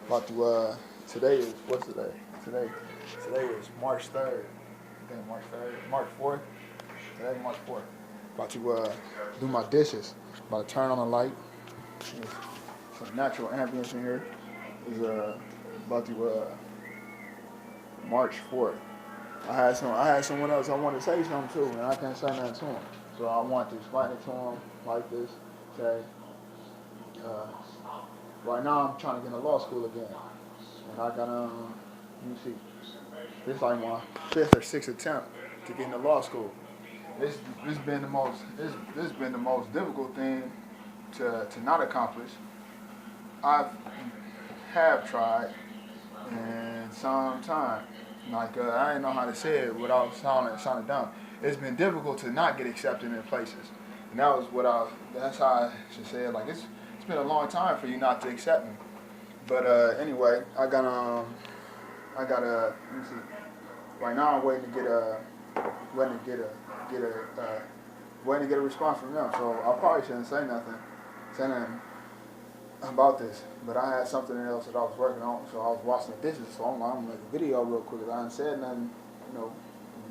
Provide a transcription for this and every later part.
About to today is what's today? Today today is March 3rd. I think March 3rd. March 4th. Today March 4th. About to do my dishes. About to turn on the light. There's some natural ambience in here. Is about to March 4th. I had someone else I wanted to say something to, and I can't say nothing to him. So I want to explain it to him like this. Say, uh, right now I'm trying to get into law school again, and I got let me see, this is like my fifth or sixth attempt to get into law school. This been the most this been the most difficult thing to not accomplish. I've have tried in some time. Like I didn't know how to say it without sounding dumb. It's been difficult to not get accepted in places, and that was what I. That's how I should say it. Like it's been a long time for you not to accept me. But anyway, I got a. Let me see. Right now, I'm waiting to get a, waiting to get a response from them. So I probably shouldn't say nothing about this. But I had something else that I was working on, so I was washing the dishes. So I'm gonna make a video real quick. I haven't said nothing, in a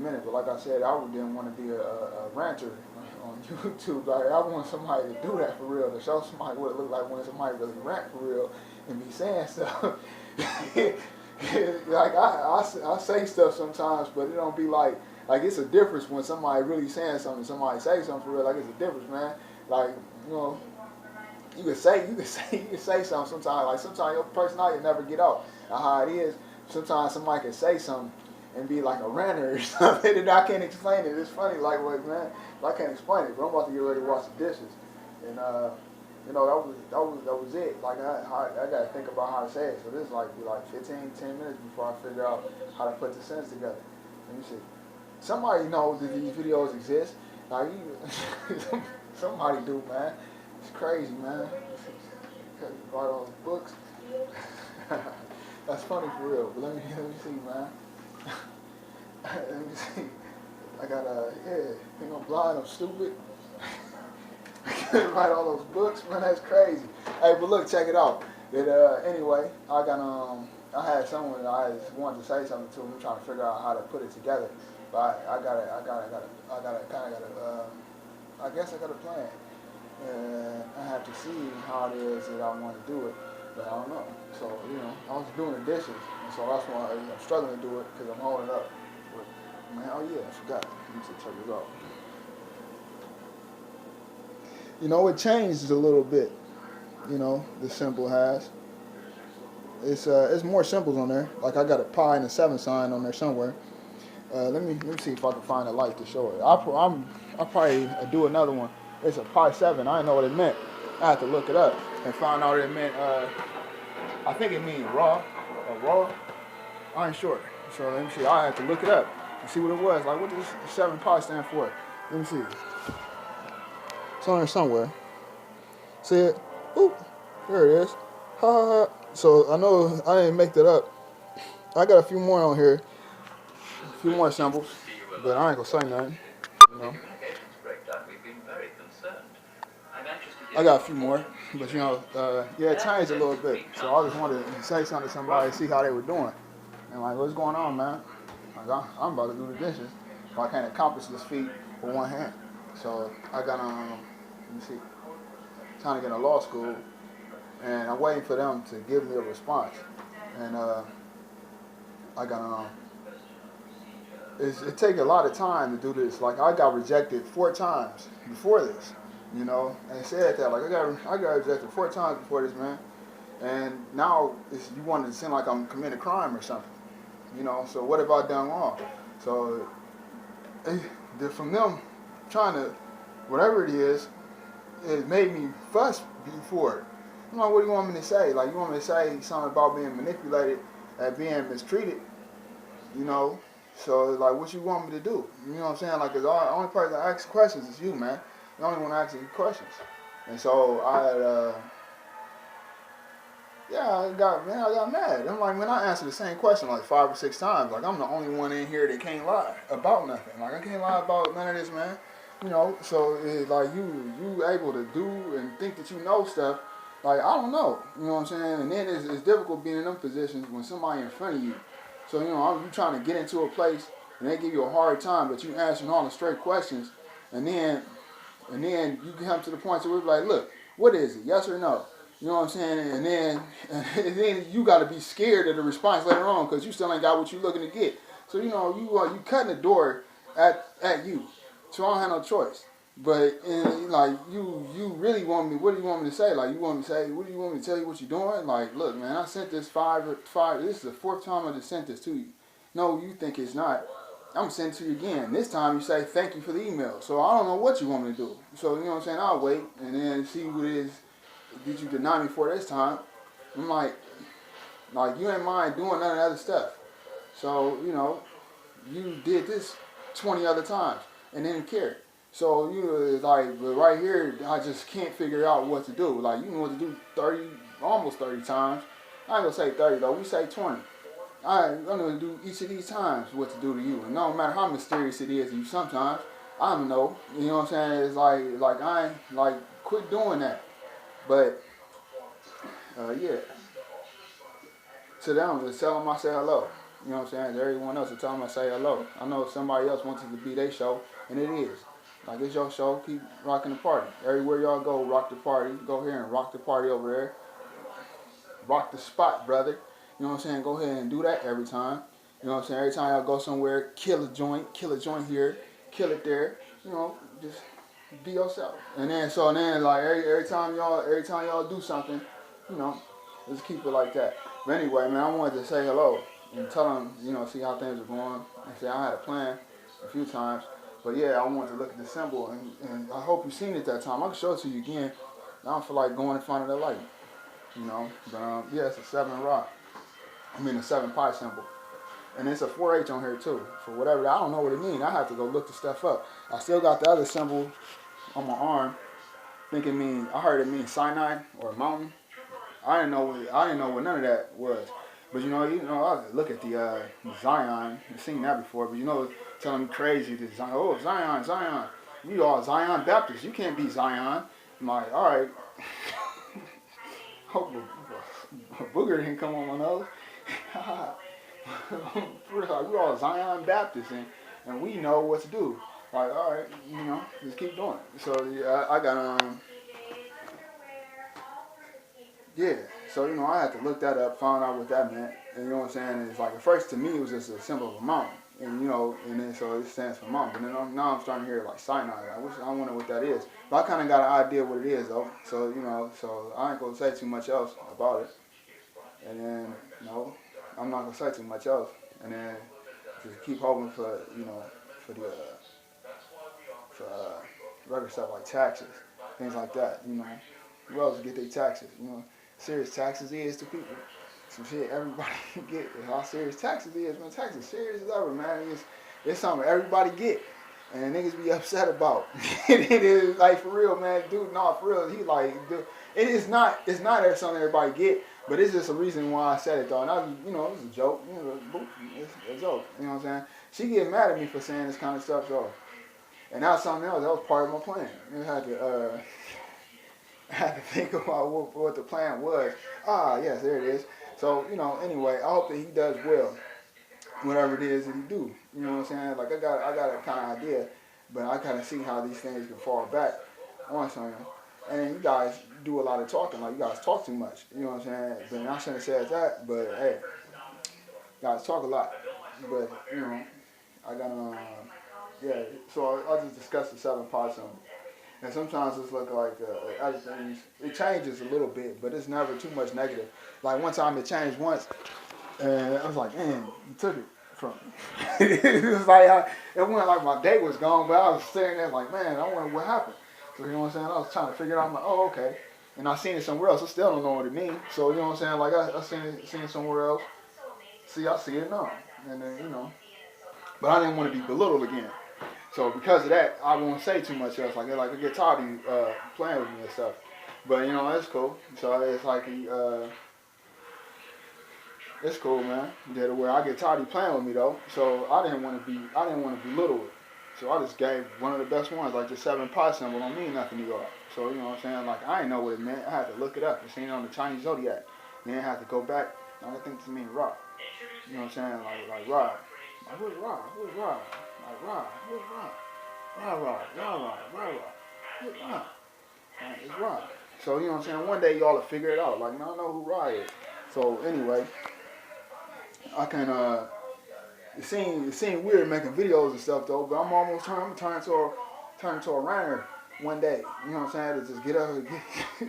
minute. But like I said, didn't want to be a ranter on YouTube. Like I want somebody to do that for real, to show somebody what it looked like when somebody really rant for real and be saying stuff. Like I say stuff sometimes, but it don't be like it's a difference when somebody really saying something, somebody say something for real. Like it's a difference, man. Like you know, you can say something sometimes. Like sometimes your personality never get out. How it is. Sometimes somebody can say something and be like a ranter or something, and I can't explain it. It's funny, like what man, I can't explain it. But I'm about to get ready to wash the dishes, and that was it. Like I got to think about how to say it. So this is like be like 10 minutes before I figure out how to put the sentence together. Let me see. Somebody knows that these videos exist. Like somebody do, man. It's crazy, man. Write all those books. That's funny for real. But let me see, man. Let me see. I got think I'm blind, I'm stupid. I can't write all those books, man. That's crazy. Hey, but look, check it out. Anyway, I had someone that I wanted to say something to. I'm trying to figure out how to put it together. But I guess I got a plan. I have to see how it is that I want to do it, but I don't know. So, I was doing the dishes, and so that's why I'm struggling to do it because I'm holding it up. But, man, oh yeah, I forgot. Let me check this out. It changed a little bit. The symbol has. It's more symbols on there. Like I got a pi and a 7 sign on there somewhere. Let me see if I can find a light to show it. I'll probably do another one. It's a pi 7. I didn't know what it meant. I had to look it up and find out it meant. I think it means raw or raw. I ain't sure. So let me see. I had to look it up and see what it was. Like what does 7 pi stand for? Let me see. It's on there somewhere. See it? Oop. There it is. Ha ha ha. So I know I didn't make that up. I got a few more on here. A few more symbols. But I ain't gonna say nothing. You know. I got a few more, but yeah, it changed a little bit. So I just wanted to say something to somebody, see how they were doing, and like, what's going on, man? Like, I'm about to do the dishes, but I can't accomplish this feat with one hand. So I got let me see, trying to get in law school, and I'm waiting for them to give me a response, and I got it take a lot of time to do this. Like I got rejected 4 times before this. And said that like I got rejected 4 times before this, man, and now you want to seem like I'm committing a crime or something, So what have I done wrong? So from them trying to whatever it is, it made me fuss before it. I'm like, what do you want me to say? Like you want me to say something about being manipulated and being mistreated, you know? So like, what you want me to do? You know what I'm saying? Like, the only person that asks questions is you, man. The only one asking you questions. And so I got mad. I'm like, man, I answered the same question like 5 or 6 times. Like, I'm the only one in here that can't lie about nothing. Like, I can't lie about none of this, man. So it's like you able to do and think that you know stuff, Like, I don't know. You know what I'm saying? And then it's difficult being in them positions when somebody in front of you. So, you know, you trying to get into a place and they give you a hard time, but you answering all the straight questions. And then you come to the point where it's like, look, what is it? Yes or no? You know what I'm saying? And then you got to be scared of the response later on because you still ain't got what you looking to get. So, you know, you cutting the door at you. So I don't have no choice. But like you really want me? What do you want me to say? Like you want me to say? What do you want me to tell you what you're doing? Like, look, man, I sent this five. This is the fourth time I just sent this to you. No, you think it's not. I'm sending it to you again. This time you say thank you for the email. So I don't know what you want me to do. So you know what I'm saying? I'll wait and then see what it is that you deny me for this time. I'm like you ain't mind doing none of that other stuff. So you know, you did this 20 other times and didn't care. So you like, but right here, I just can't figure out what to do. Like you know what to do 30, almost 30 times. I ain't gonna say 30 though. We say 20. I'm gonna do each of these times what to do to you, and no matter how mysterious it is to you, sometimes I don't know. You know what I'm saying? It's like I ain't like quit doing that. But yeah, to them, just tell them I say hello. You know what I'm saying? To everyone else, to tell them I say hello. I know somebody else wants it to be their show, and it is. Like it's your show. Keep rocking the party. Everywhere y'all go, rock the party. Go here and rock the party over there. Rock the spot, brother. You know what I'm saying? Go ahead and do that every time. You know what I'm saying? Every time y'all go somewhere, kill a joint here, kill it there. You know, just be yourself. And then like every time y'all do something, you know, just keep it like that. But anyway, man, I wanted to say hello and tell them, you know, see how things are going. And say I had a plan a few times. But yeah, I wanted to look at the symbol and I hope you've seen it that time. I can show it to you again. I don't feel like going in front of the light. You know, but yeah, it's a 7 rock. I mean a 7 pi symbol. And it's a 4H on here too. For whatever, I don't know what it means. I have to go look the stuff up. I still got the other symbol on my arm. I heard it means Sinai or mountain. I didn't know what none of that was. But you know, I look at the Zion. I've seen that before. But you know, telling me crazy to Zion. Oh, Zion. We all Zion Baptists. You can't be Zion. I'm like, all right. Hope a booger didn't come on my nose. We're all Zion Baptists, and we know what to do. Like, all right, you know, just keep doing it. So yeah, I got yeah. So you know, I had to look that up, find out what that meant. And you know what I'm saying? And it's like at first to me it was just a symbol of a mountain, and you know, and then so it stands for mountain. But then now I'm starting to hear like Sinai. I wonder what that is. But I kind of got an idea what it is though. So you know, so I ain't gonna say too much else about it. And then you know, I'm not gonna say too much else. And then just keep hoping for you know for the regular stuff like taxes, things like that. You know, who else get their taxes? You know, serious taxes is to people. Some shit everybody get. How serious taxes is, man. Taxes serious as ever, man. It's something everybody get, and niggas be upset about. It is like for real, man. Dude, no, for real. He like, dude, it's not something everybody get, but it's just a reason why I said it though. And I, you know, it's a joke. You know, it's a joke. You know what I'm saying? She get mad at me for saying this kind of stuff, though. And that was something else. That was part of my plan. I had to think about what the plan was. Ah, yes, there it is. So, you know, anyway, I hope that he does well, whatever it is that he do. You know what I'm saying? Like, I got a kind of idea, but I kind of see how these things can fall back on something. And you guys do a lot of talking. Like, you guys talk too much. You know what I'm saying? But I shouldn't have said that, but hey, you guys talk a lot. But, you know, I got yeah, so I just discussed the 7 pi symbol. And sometimes it's look like other things. It changes a little bit, but it's never too much negative. Like one time it changed once, and I was like, man, you took it from me. It was like, it wasn't like my day was gone, but I was staring there like, man, I wonder what happened. So you know what I'm saying? I was trying to figure it out. I'm like, oh, okay. And I seen it somewhere else. I still don't know what it means. So you know what I'm saying? Like I seen it somewhere else. I see it now. And then, you know. But I didn't want to be belittled again. So because of that, I won't say too much else. Like I get tired of you playing with me and stuff. But you know, it's cool. So it's like it's cool, man. Yeah, where I get tired of you playing with me though. So I didn't want to belittle it. So I just gave one of the best ones, like the 7 pi symbol don't mean nothing to y'all. So, you know what I'm saying? Like, I didn't know what it meant. I had to look it up. It's seen it on the Chinese Zodiac. Then I had to go back. I think this means Ra. You know what I'm saying? Like Ra. Like, who's Ra? Who's Ra? Like, Ra. Who's Ra? Ra, Ra, Ra, Ra, Ra, Ra. Who's Ra? Like, it's Ra. So, you know what I'm saying? One day y'all will figure it out. Like, now I know who Ra is. So, anyway, I can, it seemed weird making videos and stuff, though, but I'm almost turning to a runner one day. You know what I'm saying? To just get up and get,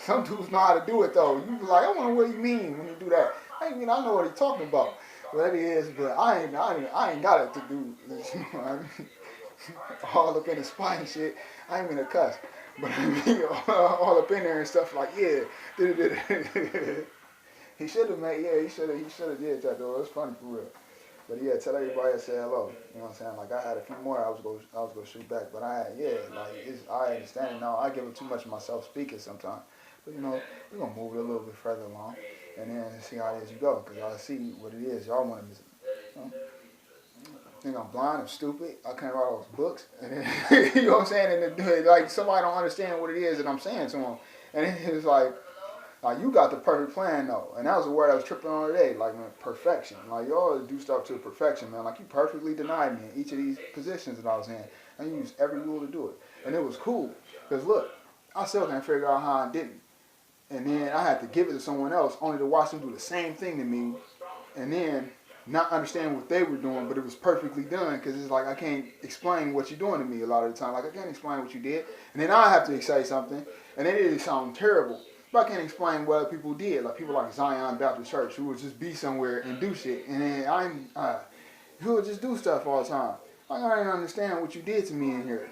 some dudes know how to do it, though. You be like, I wonder what you mean when you do that. I mean, I know what he's talking about. But it is, but I ain't got it to do, you know what I mean? All up in the spine and shit. I ain't gonna cuss. But I mean, all up in there and stuff like, yeah. He should have made, yeah, he should have did that, though. It's funny for real. But yeah, tell everybody I said hello. You know what I'm saying? Like, I had a few more I was gonna shoot back, but I understand it now. I give it too much of myself speaking sometimes. But you know, we're gonna move it a little bit further along, and then see how it is you go, because I see what it is y'all want to visit. You know? Think I'm blind, I'm stupid. I can't write all those books, and then, you know what I'm saying? And then, like, somebody don't understand what it is that I'm saying to them, and it's like you got the perfect plan though, and that was the word I was tripping on today. Like, man, perfection. Like, y'all do stuff to perfection, man. Like, you perfectly denied me in each of these positions that I was in, and you used every rule to do it, and it was cool. Cause look, I still can't figure out how I didn't, and then I had to give it to someone else, only to watch them do the same thing to me, and then not understand what they were doing, but it was perfectly done. Because it's like I can't explain what you're doing to me a lot of the time. Like, I can't explain what you did, and then I have to say something, and then it sound terrible. But I can't explain what other people did. Like people like Zion Baptist Church, who would just be somewhere and do shit, and then who would just do stuff all the time. Like, I didn't understand what you did to me in here.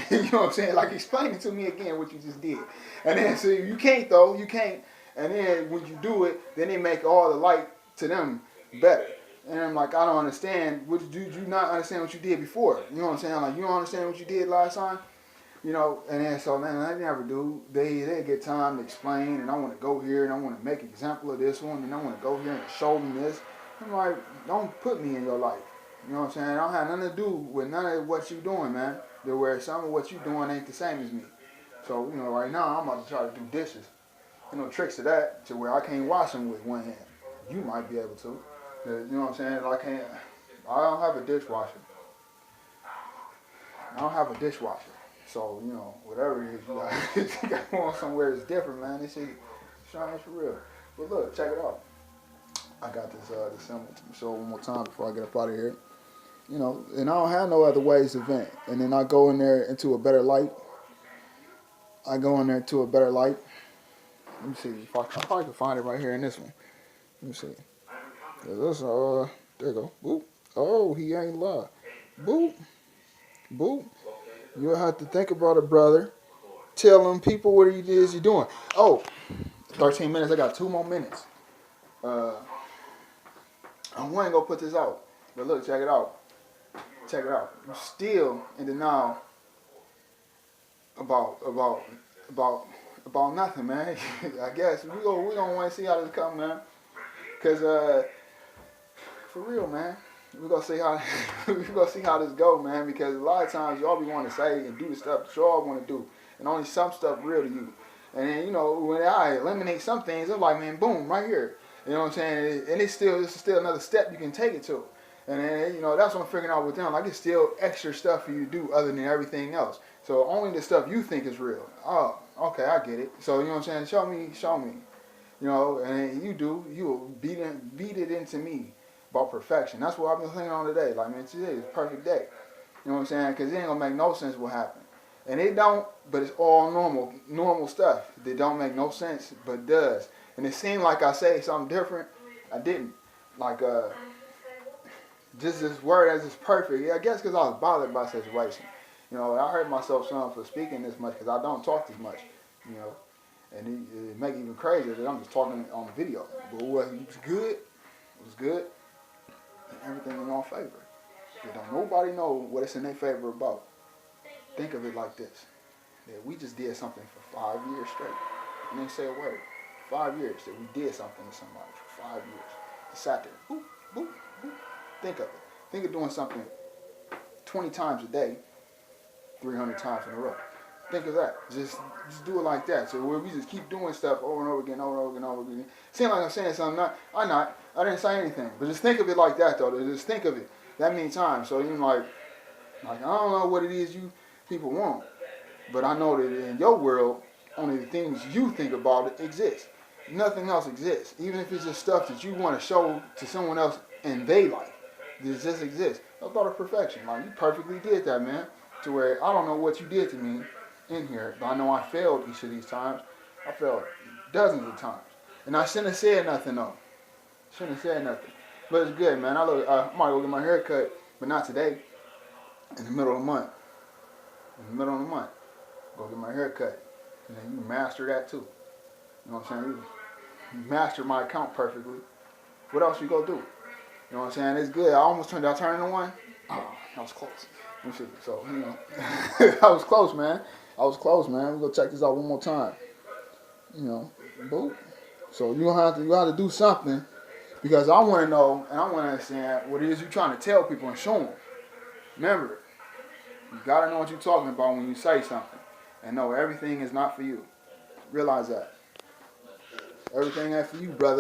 You know what I'm saying? Like, explain it to me again what you just did. And then so you can't though. You can't. And then when you do it, then they make all the light to them better. And I'm like, I don't understand. Did you not understand what you did before? You know what I'm saying? Like, you don't understand what you did last time? You know, and then so man, I never do. They get time to explain, and I want to go here, and I want to make an example of this one, and I want to go here and show them this. I'm like, don't put me in your life. You know what I'm saying? I don't have nothing to do with none of what you doing, man. To where some of what you doing ain't the same as me. So, you know, right now I'm about to try to do dishes. You know, tricks to that, to where I can't wash them with one hand. You might be able to. You know what I'm saying? I don't have a dishwasher. I don't have a dishwasher. So, you know, whatever it is, you got to go somewhere that's different, man. This shit shines for real. But look, check it out. I got this symbol to show one more time before I get up out of here. You know, and I don't have no other ways to vent. And then I go in there into a better light. Let me see. If I probably can find it right here in this one. Let me see. There you go. Boop. Oh, he ain't lie. Boop. Boop. You'll have to think about it, brother. Tell them people what it is you're doing. Oh, 13 minutes. I got 2 more minutes. I want to go put this out. But look, check it out. Check it out. You're still in denial about nothing, man. I guess we gonna want to see how this come, man. Cause for real, man. We're gonna see how this go, man, because a lot of times y'all be wanting to say and do the stuff that y'all want to do, and only some stuff real to you. And then, you know, when I eliminate some things, I'm like, man, boom, right here. You know what I'm saying? And it's still another step you can take it to. And then, you know, that's what I'm figuring out with them. Like, it's still extra stuff for you to do other than everything else. So only the stuff you think is real. Oh, okay, I get it. So, you know what I'm saying? Show me. You know, and you will beat it into me about perfection. That's what I've been thinking on today. Like, man, today is a perfect day. You know what I'm saying? Because it ain't going to make no sense what happened. And it don't, but it's all normal stuff that don't make no sense, but does. And it seemed like I say something different. I didn't. Like, just this word as is perfect. Yeah, I guess because I was bothered by the situation. You know, I hurt myself some for speaking this much because I don't talk this much. You know, and it make it even crazier that I'm just talking on the video. But what was good, it was good. Everything in our favor. They don't nobody know what it's in their favor about. Think of it like this. That we just did something for 5 years straight. And didn't say a word. 5 years that we did something to somebody for 5 years. Just sat there. Boop, boop, boop. Think of it. Think of doing something 20 times a day, 300 times in a row. Think of that. Just do it like that. So where we just keep doing stuff over and over again, over and over again, over again. Seems like I'm saying something. I'm not. I didn't say anything. But just think of it like that, though. Just think of it that many times. So you like I don't know what it is you people want, but I know that in your world, only the things you think about it exist. Nothing else exists. Even if it's just stuff that you want to show to someone else in their life, it just exists. That's about perfection. Like you perfectly did that, man. To where I don't know what you did to me in here, but I know I failed each of these times. I failed dozens of times, and I shouldn't have said nothing though. Shouldn't have said nothing. But it's good, man. I might go get my hair cut, but not today. In the middle of the month. In the middle of the month, go get my hair cut, and then you master that too. You know what I'm saying? You master my account perfectly. What else you go do? You know what I'm saying? It's good. Did I turn into one? Oh, that was close. Let me see. So, you know, I was close, man. We're going to check this out one more time. You know, boop. So you have to do something because I want to know and I want to understand what it is you're trying to tell people and show them. Remember, you got to know what you're talking about when you say something. And no, everything is not for you. Realize that. Everything ain't for you, brother.